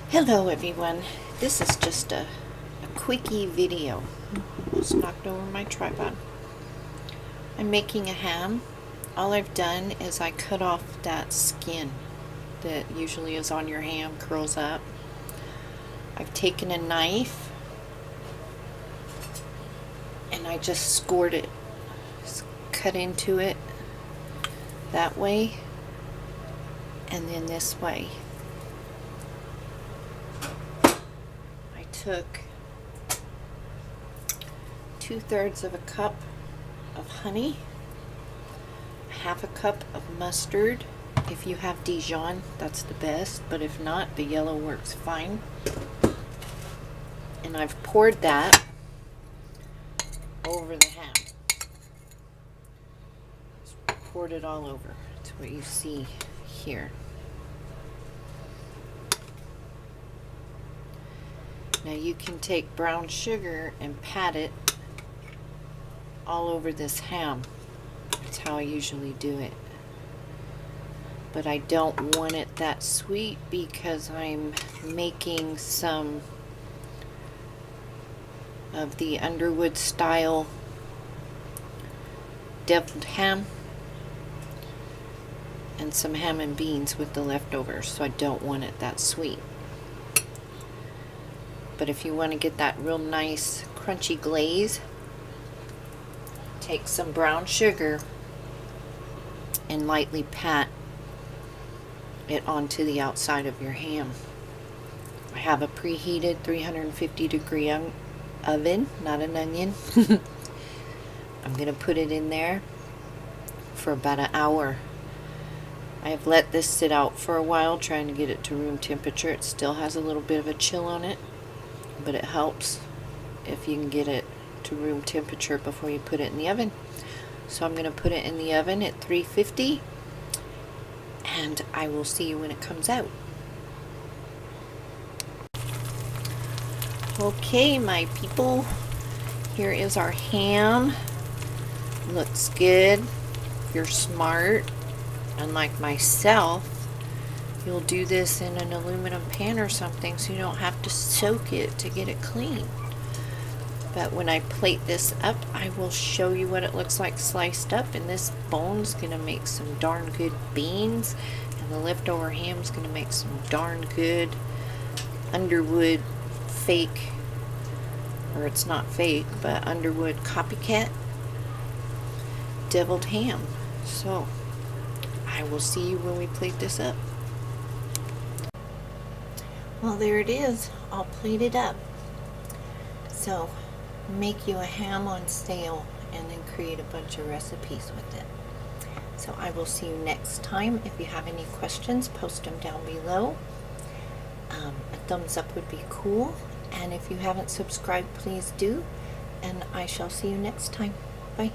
Hello everyone, this is just a quickie video. Almost knocked over my tripod. I'm making a ham. All I've done is I cut off that skin that usually is on your ham, curls up. I've taken a knife and I just scored it, just cut into it that way and then this way. Took 2/3 of a cup of honey, half a cup of mustard. If you have Dijon, that's the best, but if not, the yellow works fine. And I've poured that over the ham. Just poured it all over. That's what you see here. Now you can take brown sugar and pat it all over this ham. That's how I usually do it. But I don't want it that sweet because I'm making some of the Underwood style deviled ham and some ham and beans with the leftovers, so I don't want it that sweet. But if you want to get that real nice crunchy glaze, take some brown sugar and lightly pat it onto the outside of your ham. I have a preheated 350-degree oven, not an onion. I'm going to put it in there for about an hour. I have let this sit out for a while, trying to get it to room temperature. It still has a little bit of a chill on it, but it helps if you can get it to room temperature before you put it in the oven. So I'm going to put it in the oven at 350 and I will see you when it comes out. Okay, my people, here is our ham. Looks good. If you're smart, unlike myself, you'll do this in an aluminum pan or something so you don't have to soak it to get it clean. But when I plate this up, I will show you what it looks like sliced up, and this bone's gonna make some darn good beans, and the leftover ham's gonna make some darn good Underwood fake, or it's not fake, but Underwood copycat deviled ham. So I will see you when we plate this up. Well, there it is, all plated up. So make you a ham on sale and then create a bunch of recipes with it. So I will see you next time. If you have any questions, post them down below. A thumbs up would be cool, and if you haven't subscribed, please do, and I shall see you next time. Bye.